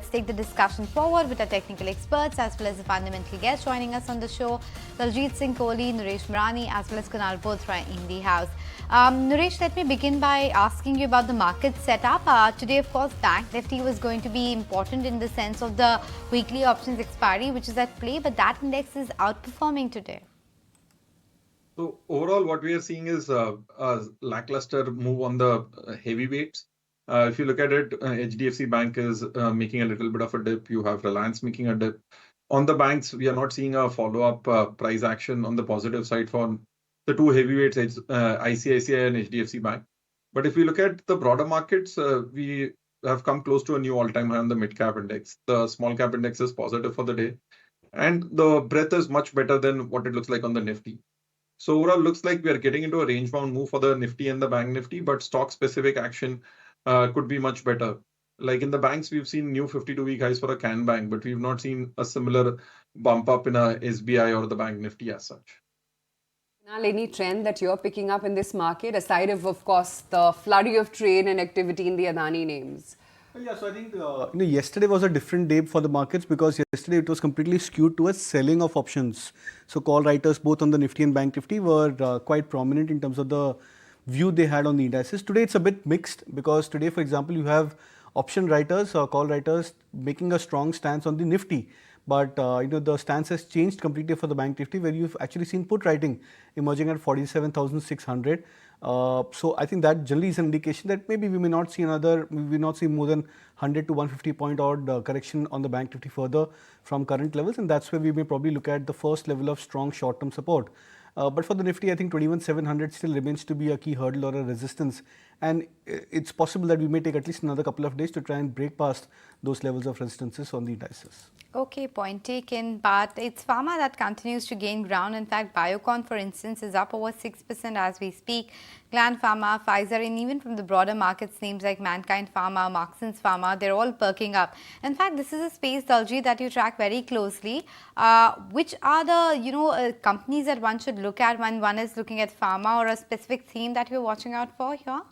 let's take the discussion forward with our technical experts as well as the fundamental guests joining us on the show. Daljeet, Singh, Kohli, Nooresh, Merani as well as Kunal, Bothra in the house. Nooresh, let me begin by asking you about the market setup. Today, of course, Bank Nifty was going to be important in the sense of the weekly options expiry, which is at play, but that index is outperforming today. So overall, what we are seeing is a lackluster move on the heavyweights. If you look at it, HDFC Bank is making a little bit of a dip. You have Reliance making a dip. On the banks, we are not seeing a follow-up price action on the positive side for the two heavyweights, ICICI and HDFC Bank. But if we look at the broader markets, we have come close to a new all-time high on the mid-cap index. The small-cap index is positive for the day. And the breadth is much better than what it looks like on the Nifty. So overall, looks like we are getting into a range-bound move for the Nifty and the Bank Nifty, but stock-specific action could be much better. Like in the banks, we've seen new 52-week highs for a Can Bank, but we've not seen a similar bump up in a SBI or the Bank Nifty as such. Now, any trend that you're picking up in this market, aside of course, the flurry of trade and activity in the Adani names? Yeah, so I think yesterday was a different day for the markets because yesterday it was completely skewed towards selling of options. So call writers both on the Nifty and Bank Nifty were quite prominent in terms of the view they had on the indices. Today it's a bit mixed because today, for example, you have option writers or call writers making a strong stance on the Nifty. But the stance has changed completely for the Bank Nifty, where you've actually seen put writing emerging at 47,600. So I think that generally is an indication that maybe we may not see more than 100 to 150 point odd correction on the Bank Nifty further from current levels, and that's where we may probably look at the first level of strong short-term support. But for the Nifty, I think 21,700 still remains to be a key hurdle or a resistance, and it's possible that we may take at least another couple of days to try and break past those levels of resistances on the indices. Okay, point taken, but it's pharma that continues to gain ground. In fact, Biocon, for instance, is up over 6% as we speak. Gland Pharma, Pfizer, and even from the broader markets, names like Mankind Pharma, Marksans Pharma, they're all perking up. In fact, this is a space, Daljeet, that you track very closely. Which are the companies that one should look at when one is looking at pharma, or a specific theme that you're watching out for here?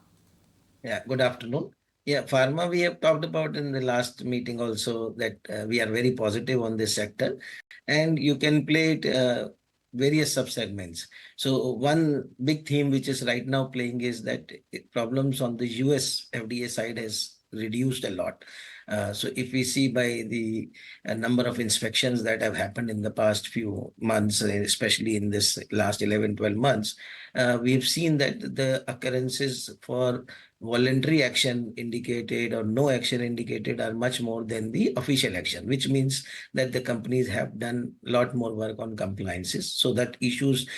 Yeah, good afternoon. Yeah, pharma, we have talked about in the last meeting also that we are very positive on this sector, and you can play it various sub-segments. So one big theme which is right now playing is that problems on the US FDA side has reduced a lot. So if we see by the number of inspections that have happened in the past few months, especially in this last 11, 12 months, we've seen that the occurrences for voluntary action indicated or no action indicated are much more than the official action, which means that the companies have done a lot more work on compliances. So that issues,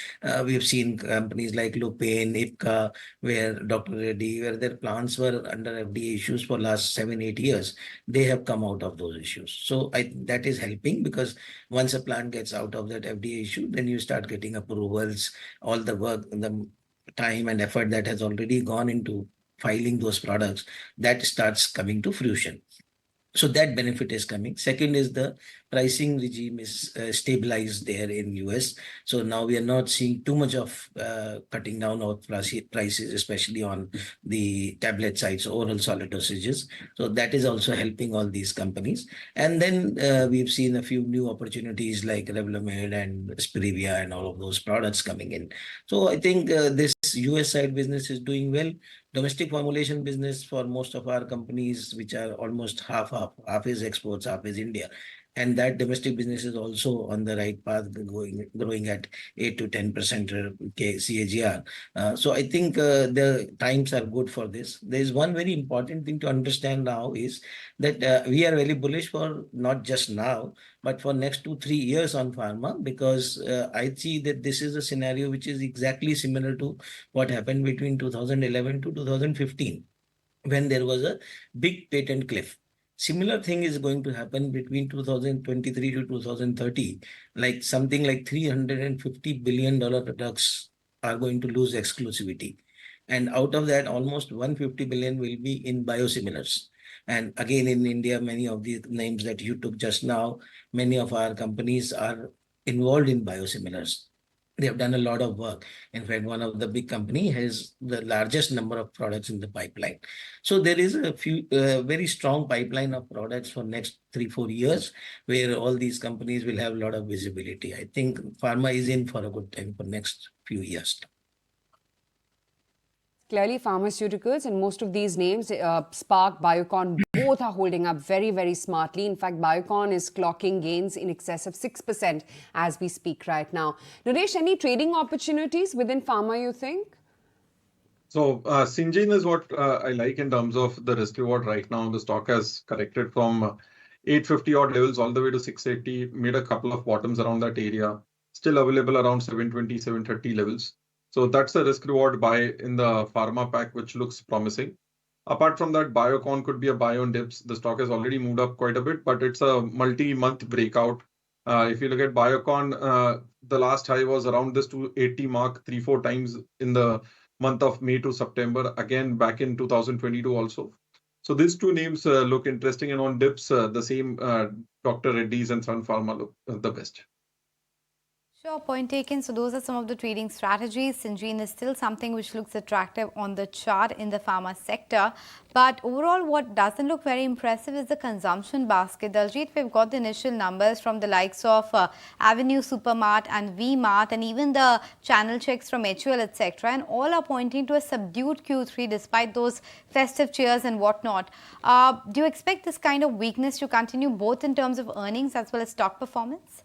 we've seen companies like Lupin, Ipca, where Dr. Reddy, where their plants were under FDA issues for last 7, 8 years, they have come out of those issues. So that is helping, because once a plant gets out of that FDA issue, then you start getting approvals, all the work, the time and effort that has already gone into filing those products, that starts coming to fruition. So that benefit is coming. Second is the pricing regime is stabilized there in US. So now we are not seeing too much of cutting down of prices, especially on the tablet sides, oral solid dosages. So that is also helping all these companies. And then we've seen a few new opportunities like Revlimid and Spirivia and all of those products coming in. So I think this US side business is doing well. Domestic formulation business for most of our companies, which are almost half is exports, half is India. And that domestic business is also on the right path, growing at 8 to 10% CAGR. So I think the times are good for this. There is one very important thing to understand now is that we are very bullish for not just now, but for next 2-3 years on pharma, because I see that this is a scenario which is exactly similar to what happened between 2011 to 2015, when there was a big patent cliff. Similar thing is going to happen between 2023 to 2030, like something like $350 billion products are going to lose exclusivity. And out of that, almost 150 billion will be in biosimilars. And again, in India, many of the names that you took just now, many of our companies are involved in biosimilars. They have done a lot of work. In fact, one of the big company has the largest number of products in the pipeline. So there is a few very strong pipeline of products for next 3-4 years, where all these companies will have a lot of visibility. I think pharma is in for a good time for next few years. Clearly, pharmaceuticals and most of these names, Spark, Biocon, both are holding up very, very smartly. In fact, Biocon is clocking gains in excess of 6% as we speak right now. Nooresh, any trading opportunities within pharma, you think? So Syngene is what I like in terms of the risk reward right now. The stock has corrected from 850 odd levels all the way to 680, made a couple of bottoms around that area, still available around 720, 730 levels. So that's a risk reward buy in the pharma pack, which looks promising. Apart from that, Biocon could be a buy on dips. The stock has already moved up quite a bit, but it's a multi-month breakout. If you look at Biocon, the last high was around this 280 mark 3-4 times in the month of May to September, again back in 2022 also. So these two names look interesting, and on dips, the same Dr. Reddy's and Sun Pharma look the best. Sure, point taken. So those are some of the trading strategies. Syngene is still something which looks attractive on the chart in the pharma sector. But overall, what doesn't look very impressive is the consumption basket. Daljeet, we've got the initial numbers from the likes of Avenue Supermart and V-Mart, and even the channel checks from HUL, etc. And all are pointing to a subdued Q3 despite those festive cheers and whatnot. Do you expect this kind of weakness to continue both in terms of earnings as well as stock performance?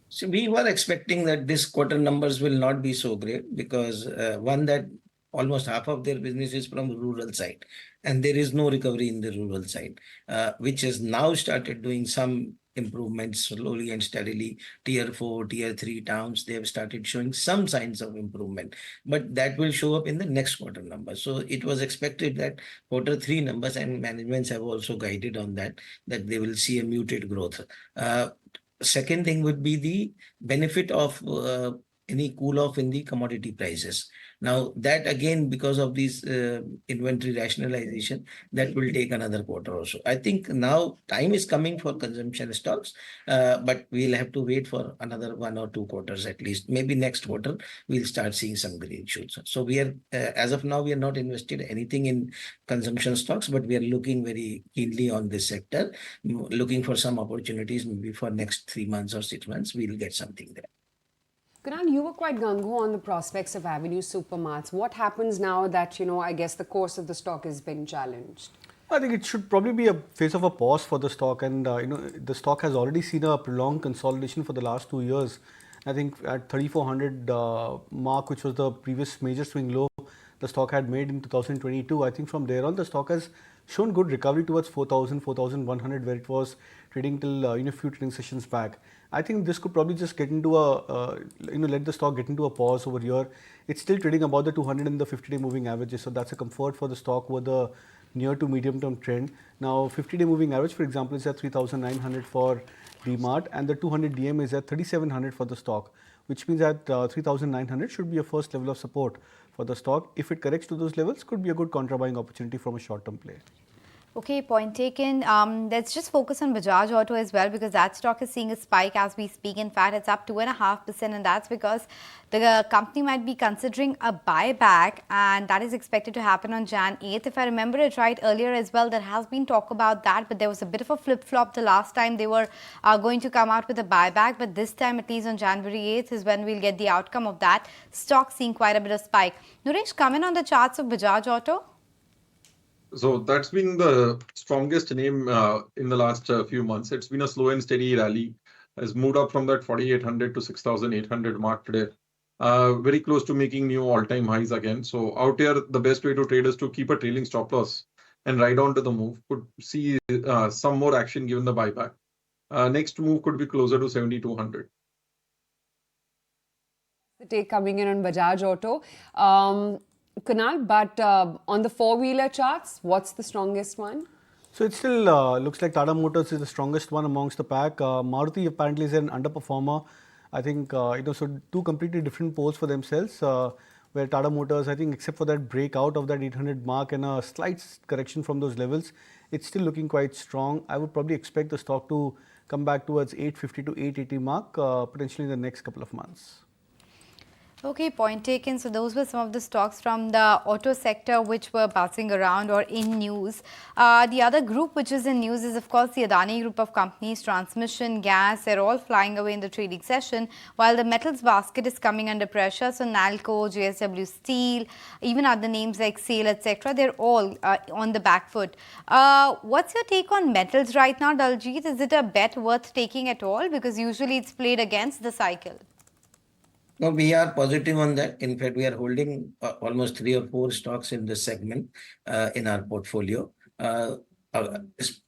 So we were expecting that this quarter numbers will not be so great because one, that almost half of their business is from rural side, and there is no recovery in the rural side, which has now started doing some improvements slowly and steadily. Tier 4, Tier 3 towns, they have started showing some signs of improvement, but that will show up in the next quarter numbers. So it was expected that quarter 3 numbers, and managements have also guided on that they will see a muted growth. Second thing would be the benefit of any cool off in the commodity prices. Now that again, because of this inventory rationalization, that will take another quarter or so. I think now time is coming for consumption stocks, but we'll have to wait for another 1 or 2 quarters at least. Maybe next quarter we'll start seeing some green shoots. So we are, as of now, we are not invested anything in consumption stocks, but we are looking very keenly on this sector, looking for some opportunities. Maybe for next 3 months or 6 months, we'll get something there. Kunal, you were quite gung-ho on the prospects of Avenue Supermarts. What happens now that, I guess the course of the stock has been challenged? I think it should probably be a phase of a pause for the stock, and the stock has already seen a prolonged consolidation for the last 2 years. I think at 3,400 mark, which was the previous major swing low the stock had made in 2022. I think from there on, the stock has shown good recovery towards 4,000, 4,100, where it was trading till few trading sessions back. I think this could probably just get into a let the stock get into a pause over here. It's still trading about the 200 and the 50-day moving averages, so that's a comfort for the stock over the near to medium term trend. Now 50-day moving average, for example, is at 3,900 for DMart, and the 200 DM is at 3,700 for the stock, which means that 3,900 should be a first level of support for the stock. If it corrects to those levels, could be a good contra buying opportunity from a short term play. Okay, point taken. Let's just focus on Bajaj Auto as well, because that stock is seeing a spike as we speak. In fact, it's up 2.5%, and that's because the company might be considering a buyback, and that is expected to happen on Jan 8th. If I remember it right, earlier as well, there has been talk about that, but there was a bit of a flip-flop the last time they were going to come out with a buyback. But this time, at least on January 8th, is when we'll get the outcome of that. Stock seeing quite a bit of spike. Nooresh, comment on the charts of Bajaj Auto? So that's been the strongest name in the last few months. It's been a slow and steady rally. Has moved up from that 4,800 to 6,800 mark today. Very close to making new all-time highs again. So out here, the best way to trade is to keep a trailing stop loss and ride on to the move. Could see some more action given the buyback. Next move could be closer to 7,200. The take coming in on Bajaj Auto. Kunal, but on the four-wheeler charts, what's the strongest one? So it still looks like Tata Motors is the strongest one amongst the pack. Maruti apparently is an underperformer. I think, so two completely different poles for themselves, where Tata Motors, I think, except for that breakout of that 800 mark and a slight correction from those levels, it's still looking quite strong. I would probably expect the stock to come back towards 850 to 880 mark, potentially in the next couple of months. Okay, point taken. So those were some of the stocks from the auto sector which were buzzing around or in news. The other group which is in news is of course the Adani group of companies, transmission, gas, they're all flying away in the trading session while the metals basket is coming under pressure. So Nalco, JSW Steel, even other names like SAIL, etc. They're all on the back foot. What's your take on metals right now, Daljeet? Is it a bet worth taking at all? Because usually it's played against the cycle. No, we are positive on that. In fact, we are holding almost 3 or 4 stocks in this segment in our portfolio.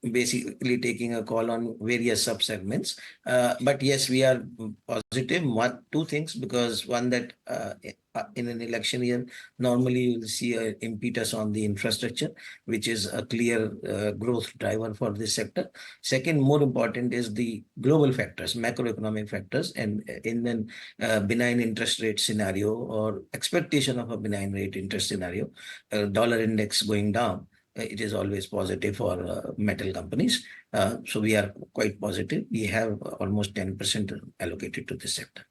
Basically taking a call on various sub-segments. But yes, we are positive. Two things, because one, that in an election year, normally you'll see an impetus on the infrastructure, which is a clear growth driver for this sector. Second, more important, is the global factors, macroeconomic factors, and in an benign interest rate scenario or expectation of a benign rate interest scenario, dollar index going down, it is always positive for metal companies. So we are quite positive. We have almost 10% allocated to this sector.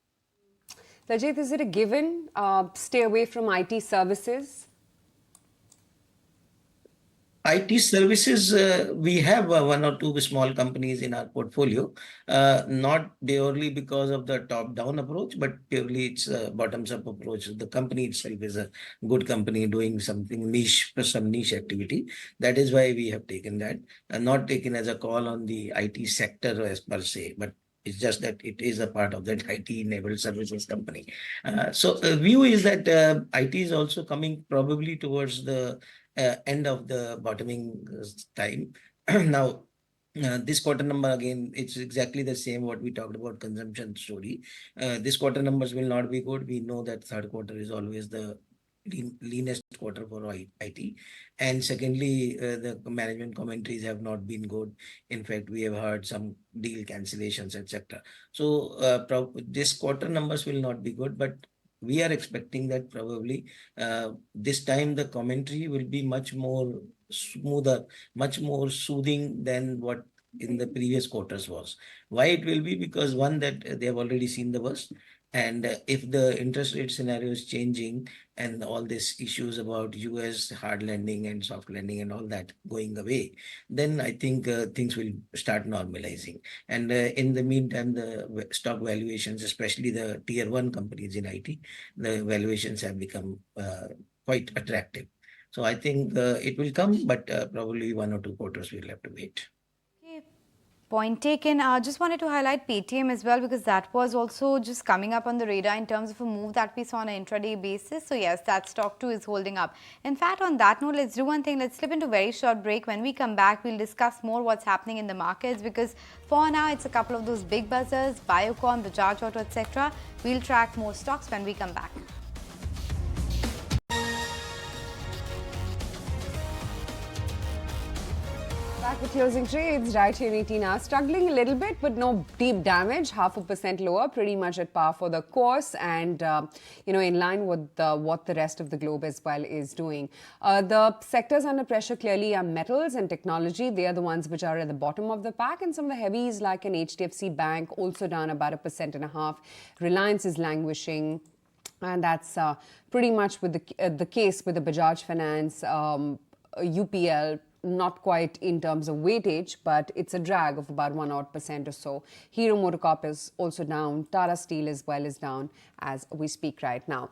Daljeet, is it a given? Stay away from IT services? IT services, we have 1 or 2 small companies in our portfolio, not purely because of the top-down approach, but purely it's a bottoms-up approach. The company itself is a good company doing something niche, some niche activity. That is why we have taken that, and not taken as a call on the IT sector as per se, but it's just that it is a part of that IT-enabled services company. So the view is that IT is also coming probably towards the end of the bottoming time. Now, this quarter number, again, it's exactly the same what we talked about consumption story. This quarter numbers will not be good. We know that third quarter is always the leanest quarter for IT. And secondly, the management commentaries have not been good. In fact, we have heard some deal cancellations, etc. So this quarter numbers will not be good, but we are expecting that probably this time the commentary will be much more smoother, much more soothing than what in the previous quarters was. Why it will be? Because one, that they have already seen the worst. And if the interest rate scenario is changing and all these issues about US hard lending and soft lending and all that going away, then I think things will start normalizing. And in the meantime, the stock valuations, especially the tier 1 companies in IT, the valuations have become quite attractive. So I think it will come, but probably 1 or 2 quarters we'll have to wait. Okay. Point taken. Just wanted to highlight Paytm as well because that was also just coming up on the radar in terms of a move that we saw on an intraday basis. So yes, that stock too is holding up. In fact, on that note, let's do one thing. Let's slip into a very short break. When we come back, we'll discuss more what's happening in the markets because for now, it's a couple of those big buzzers, Biocon, Bajaj Auto, etc. We'll track more stocks when we come back. Back with closing trades, right here in 18 hours. Struggling a little bit, but no deep damage. 0.5% lower, pretty much at par for the course, and in line with what the rest of the globe as well is doing. The sectors under pressure clearly are metals and technology. They are the ones which are at the bottom of the pack, and some of the heavies like an HDFC Bank also down about 1.5%. Reliance is languishing. And that's pretty much with the case with the Bajaj Finance, UPL, not quite in terms of weightage, but it's a drag of about 1% or so. Hero MotoCorp is also down. Tata Steel as well is down as we speak right now.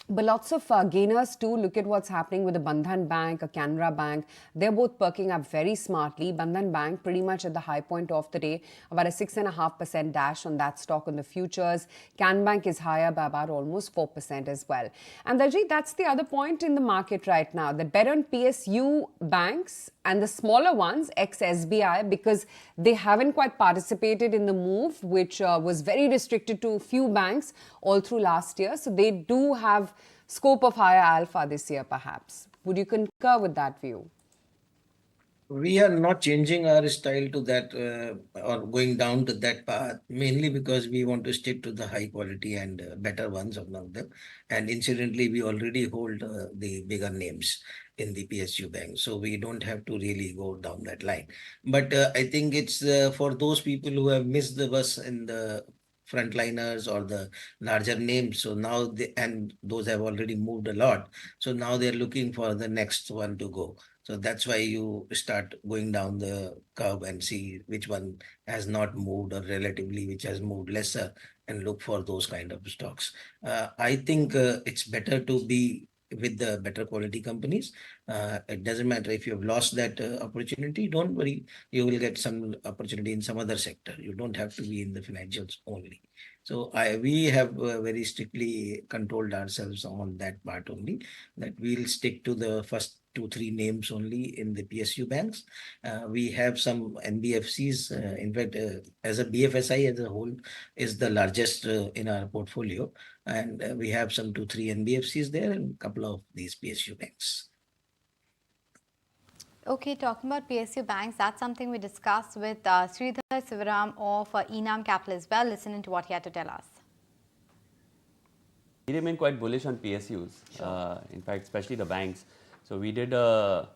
But lots of gainers too. Look at what's happening with the Bandhan Bank, a Canara Bank. They're both perking up very smartly. Bandhan Bank pretty much at the high point of the day, about a 6.5% dash on that stock on the futures. Can Bank is higher by about almost 4% as well. And Daljeet, that's the other point in the market right now. The bet on PSU banks and the smaller ones, ex-SBI, because they haven't quite participated in the move, which was very restricted to a few banks all through last year. So they do have scope of higher alpha this year, perhaps. Would you concur with that view? We are not changing our style to that or going down to that path, mainly because we want to stick to the high quality and better ones among them. And incidentally, we already hold the bigger names in the PSU bank. So we don't have to really go down that line. But I think it's for those people who have missed the bus in the frontliners or the larger names. So now and those have already moved a lot. So now they're looking for the next one to go. So that's why you start going down the curve and see which one has not moved or relatively which has moved lesser and look for those kind of stocks. I think it's better to be with the better quality companies. It doesn't matter if you've lost that opportunity, don't worry, you will get some opportunity in some other sector. You don't have to be in the financials only. So we have very strictly controlled ourselves on that part only, that we'll stick to the first 2-3 names only in the PSU banks. We have some NBFCs. In fact, as a BFSI as a whole is the largest in our portfolio, and we have some 2-3 NBFCs there and a couple of these PSU banks. Okay, talking about PSU banks, that's something we discussed with Sridhar Sivaram of Enam Capital as well. Listen into what he had to tell us. We remain quite bullish on PSUs, in fact, especially the banks. So we did a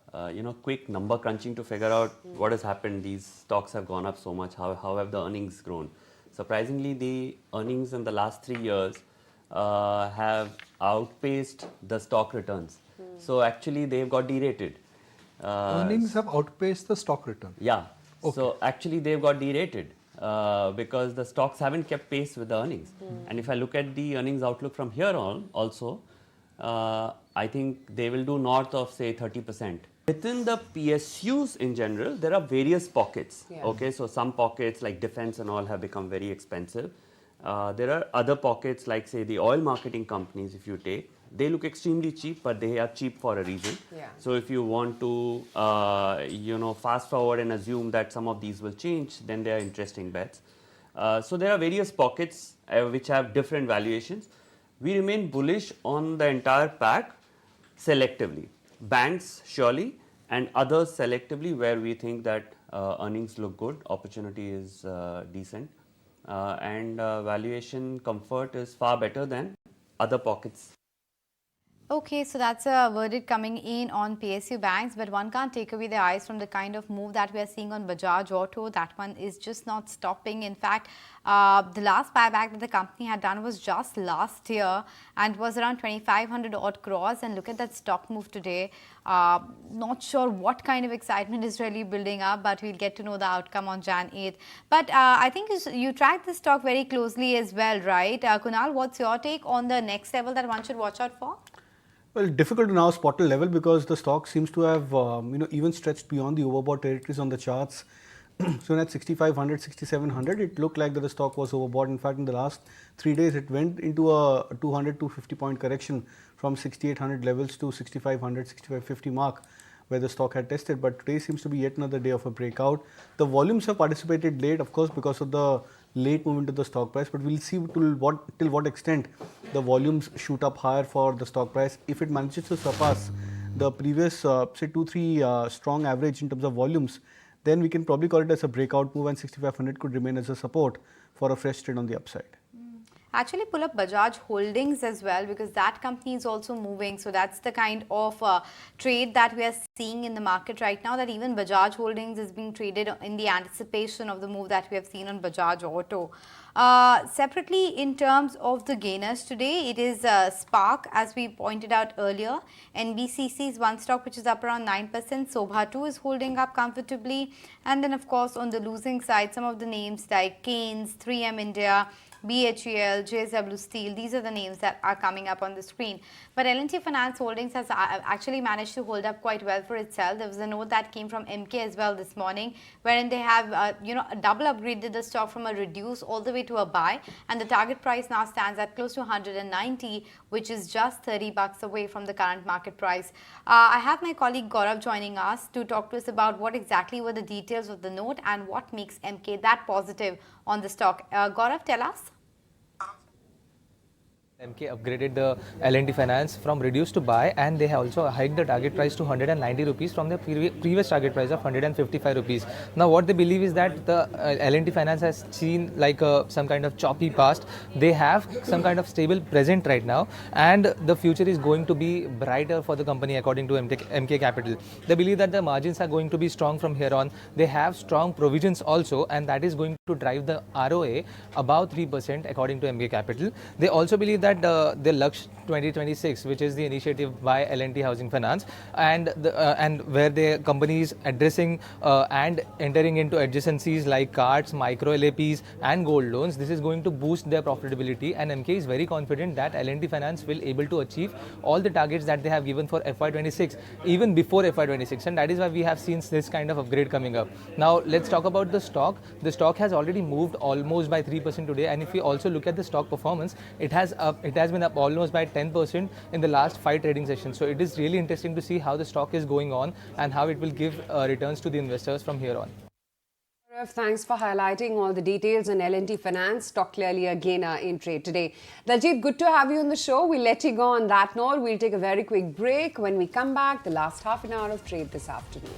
quick number crunching to figure out what has happened. These stocks have gone up so much. How have the earnings grown? Surprisingly, the earnings in the last 3 years have outpaced the stock returns. So actually, they've got derated. Earnings have outpaced the stock return. Yeah. Okay. So actually, they've got derated because the stocks haven't kept pace with the earnings. And if I look at the earnings outlook from here on, also, I think they will do north of say 30%. Within the PSUs in general, there are various pockets. Yeah. Okay, so some pockets like defense and all have become very expensive. There are other pockets like say the oil marketing companies. If you take, they look extremely cheap, but they are cheap for a reason. Yeah. So if you want to, fast forward and assume that some of these will change, then they are interesting bets. So there are various pockets which have different valuations. We remain bullish on the entire pack selectively. Banks surely, and others selectively where we think that earnings look good, opportunity is decent, and valuation comfort is far better than other pockets. Okay, so that's a verdict coming in on PSU banks, but one can't take away the eyes from the kind of move that we are seeing on Bajaj Auto. That one is just not stopping. In fact, the last buyback that the company had done was just last year and was around 2,500 odd crores. And look at that stock move today. Not sure what kind of excitement is really building up, but we'll get to know the outcome on Jan 8th. But I think you track the stock very closely as well, right? Kunal, what's your take on the next level that one should watch out for? Well, difficult to now spot a level because the stock seems to have even stretched beyond the overbought territories on the charts. So at 6,500, 6,700, it looked like that the stock was overbought. In fact, in the last 3 days, it went into a 200, 250 point correction from 6,800 levels to 6,500, 6,550 mark where the stock had tested. But today seems to be yet another day of a breakout. The volumes have participated late, of course, because of the late movement of the stock price, but we'll see till what extent the volumes shoot up higher for the stock price. If it manages to surpass the previous say 2-3 strong average in terms of volumes, then we can probably call it as a breakout move, and 6,500 could remain as a support for a fresh trade on the upside. Actually pull up Bajaj Holdings as well, because that company is also moving. So that's the kind of trade that we are seeing in the market right now, that even Bajaj Holdings is being traded in the anticipation of the move that we have seen on Bajaj Auto. Separately, in terms of the gainers today, it is Spark, as we pointed out earlier. NBCC is one stock which is up around 9%. Sobha 2 is holding up comfortably. And then, of course, on the losing side, some of the names like Keynes, 3M India, BHEL, JSW Steel, these are the names that are coming up on the screen. But L&T Finance Holdings has actually managed to hold up quite well for itself. There was a note that came from MK as well this morning, wherein they have, double upgraded the stock from a reduce all the way to a buy, and the target price now stands at close to 190, which is just 30 bucks away from the current market price. I have my colleague Gaurav joining us to talk to us about what exactly were the details of the note and what makes MK that positive on the stock. Gaurav, tell us. MK upgraded the L&T Finance from reduced to buy, and they have also hiked the target price to 190 rupees from the previous target price of 155 rupees. Now what they believe is that the L&T Finance has seen like some kind of choppy past. They have some kind of stable present right now, and the future is going to be brighter for the company according to MK Capital. They believe that the margins are going to be strong from here on. They have strong provisions also, and that is going to drive the ROA above 3% according to MK Capital. They also believe that the Laksh 2026, which is the initiative by L&T Housing Finance, and where the company is addressing and entering into adjacencies like cards, micro LAPs, and gold loans. This is going to boost their profitability, and MK is very confident that L&T Finance will able to achieve all the targets that they have given for FY26, even before FY26, and that is why we have seen this kind of upgrade coming up. Now let's talk about the stock. The stock has already moved almost by 3% today, and if we also look at the stock performance, it has been up almost by 10% in the last 5 trading sessions. So it is really interesting to see how the stock is going on and how it will give returns to the investors from here on. Thanks for highlighting all the details on L&T Finance. Stock clearly a gainer in trade today. Daljeet, good to have you on the show. We'll let you go on that note. We'll take a very quick break. When we come back, the last half an hour of trade this afternoon.